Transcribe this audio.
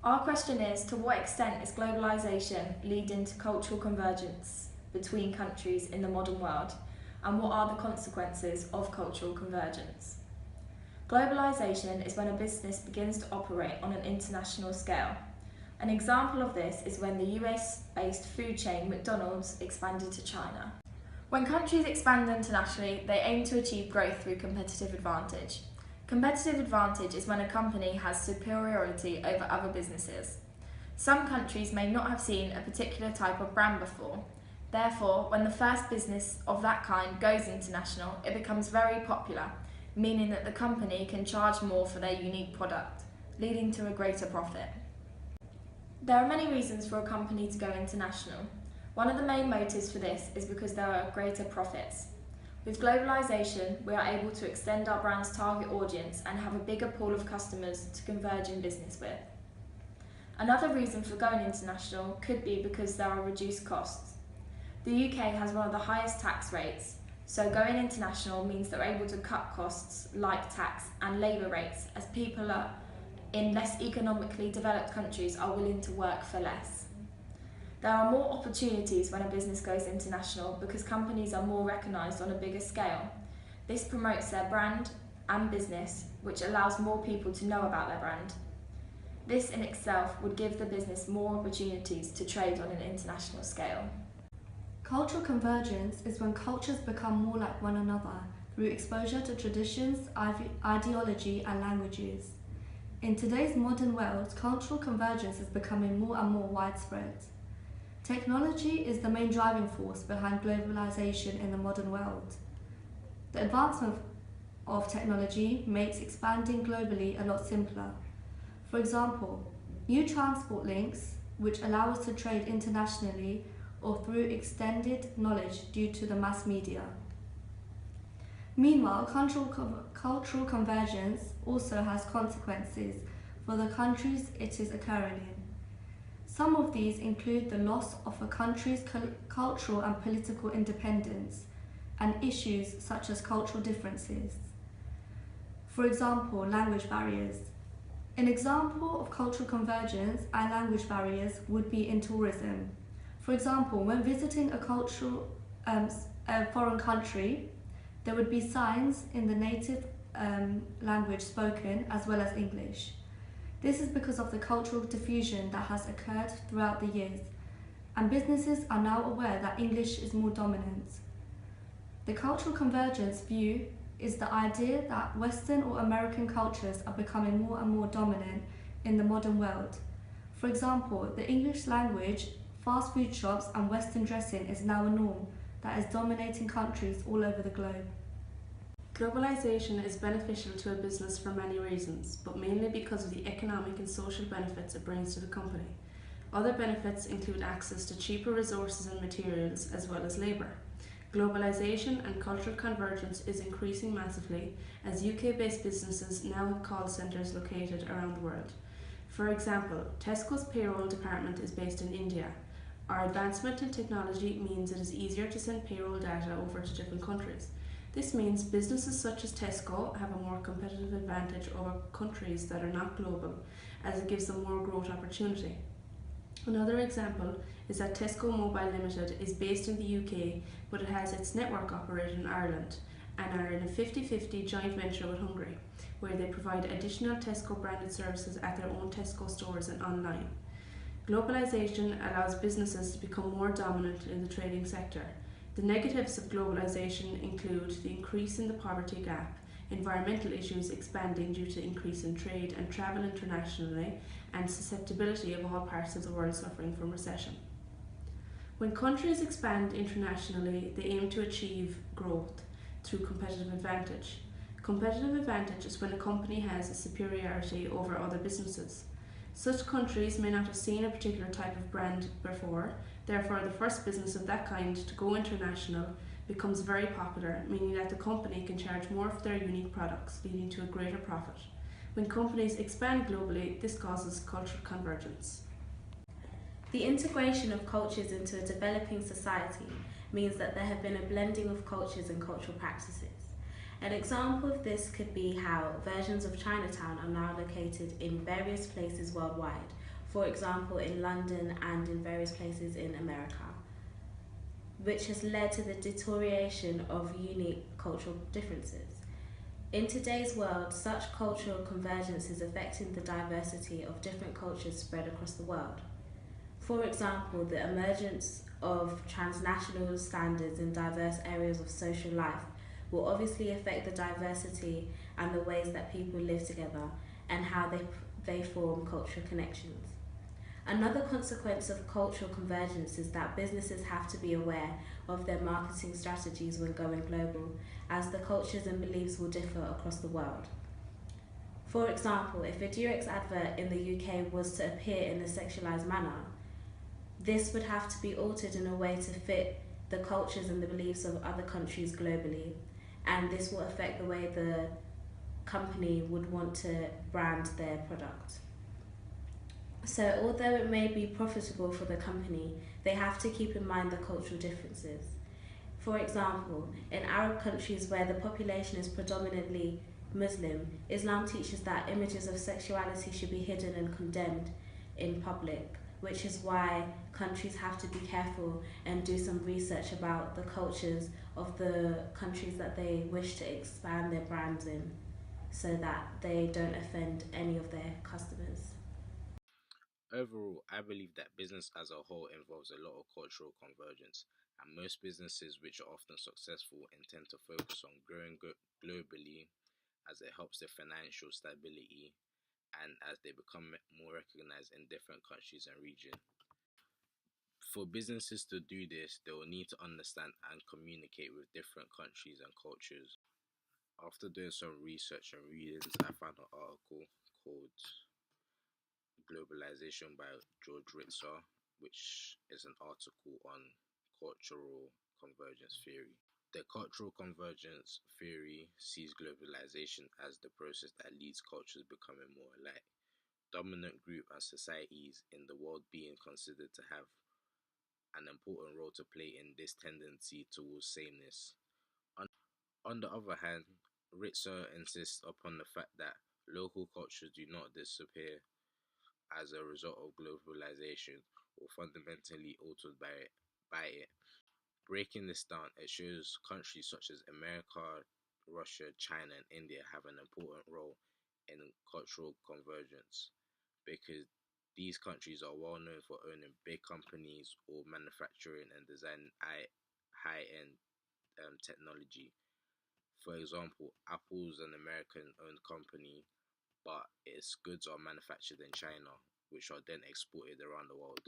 Our question is, to what extent is globalisation leading to cultural convergence between countries in the modern world, and what are the consequences of cultural convergence? Globalisation is when a business begins to operate on an international scale. An example of this is when the US-based food chain McDonald's expanded to China. When countries expand internationally, they aim to achieve growth through competitive advantage. Competitive advantage is when a company has superiority over other businesses. Some countries may not have seen a particular type of brand before. Therefore, when the first business of that kind goes international, it becomes very popular, meaning that the company can charge more for their unique product, leading to a greater profit. There are many reasons for a company to go international. One of the main motives for this is because there are greater profits. With globalisation, we are able to extend our brand's target audience and have a bigger pool of customers to converge in business with. Another reason for going international could be because there are reduced costs. The UK has one of the highest tax rates, so going international means they're able to cut costs like tax and labour rates, as people in less economically developed countries are willing to work for less. There are more opportunities when a business goes international because companies are more recognised on a bigger scale. This promotes their brand and business, which allows more people to know about their brand. This in itself would give the business more opportunities to trade on an international scale. Cultural convergence is when cultures become more like one another through exposure to traditions, ideology and languages. In today's modern world, cultural convergence is becoming more and more widespread. Technology is the main driving force behind globalization in the modern world. The advancement of technology makes expanding globally a lot simpler. For example, new transport links, which allow us to trade internationally or through extended knowledge due to the mass media. Meanwhile, cultural convergence also has consequences for the countries it is occurring in. Some of these include the loss of a country's cultural and political independence and issues such as cultural differences. For example, language barriers. An example of cultural convergence and language barriers would be in tourism. For example, when visiting a foreign country, there would be signs in the native language spoken as well as English. This is because of the cultural diffusion that has occurred throughout the years, and businesses are now aware that English is more dominant. The cultural convergence view is the idea that Western or American cultures are becoming more and more dominant in the modern world. For example, the English language, fast food shops and Western dressing is now a norm that is dominating countries all over the globe. Globalisation is beneficial to a business for many reasons, but mainly because of the economic and social benefits it brings to the company. Other benefits include access to cheaper resources and materials as well as labour. Globalisation and cultural convergence is increasing massively as UK-based businesses now have call centres located around the world. For example, Tesco's payroll department is based in India. Our advancement in technology means it is easier to send payroll data over to different countries. This means businesses such as Tesco have a more competitive advantage over countries that are not global, as it gives them more growth opportunity. Another example is that Tesco Mobile Limited is based in the UK, but it has its network operated in Ireland and are in a 50-50 joint venture with Hungary, where they provide additional Tesco branded services at their own Tesco stores and online. Globalisation allows businesses to become more dominant in the trading sector. The negatives of globalisation include the increase in the poverty gap, environmental issues expanding due to increase in trade and travel internationally, and susceptibility of all parts of the world suffering from recession. When countries expand internationally, they aim to achieve growth through competitive advantage. Competitive advantage is when a company has a superiority over other businesses. Such countries may not have seen a particular type of brand before, therefore the first business of that kind to go international becomes very popular, meaning that the company can charge more for their unique products, leading to a greater profit. When companies expand globally, this causes cultural convergence. The integration of cultures into a developing society means that there have been a blending of cultures and cultural practices. An example of this could be how versions of Chinatown are now located in various places worldwide, for example, in London and in various places in America, which has led to the deterioration of unique cultural differences. In today's world, such cultural convergence is affecting the diversity of different cultures spread across the world. For example, the emergence of transnational standards in diverse areas of social life will obviously affect the diversity and the ways that people live together and how they form cultural connections. Another consequence of cultural convergence is that businesses have to be aware of their marketing strategies when going global, as the cultures and beliefs will differ across the world. For example, if a Durex advert in the UK was to appear in a sexualized manner, this would have to be altered in a way to fit the cultures and the beliefs of other countries globally, and this will affect the way the company would want to brand their product. So, although it may be profitable for the company, they have to keep in mind the cultural differences. For example, in Arab countries where the population is predominantly Muslim, Islam teaches that images of sexuality should be hidden and condemned in public, which is why countries have to be careful and do some research about the cultures of the countries that they wish to expand their brands in so that they don't offend any of their customers. Overall, I believe that business as a whole involves a lot of cultural convergence, and most businesses which are often successful intend to focus on growing globally as it helps their financial stability and as they become more recognized in different countries and regions. For businesses to do this, they will need to understand and communicate with different countries and cultures. After doing some research and readings, I found an article called Globalization by George Ritzer, which is an article on cultural convergence theory. The cultural convergence theory sees globalization as the process that leads cultures becoming more alike, dominant group and societies in the world being considered to have an important role to play in this tendency towards sameness. On the other hand, Ritzer insists upon the fact that local cultures do not disappear as a result of globalization or fundamentally altered by it. Breaking this down, it shows countries such as America, Russia, China, and India have an important role in cultural convergence because these countries are well known for owning big companies or manufacturing and designing high end technology. For example, Apple is an American owned company, but its goods are manufactured in China, which are then exported around the world.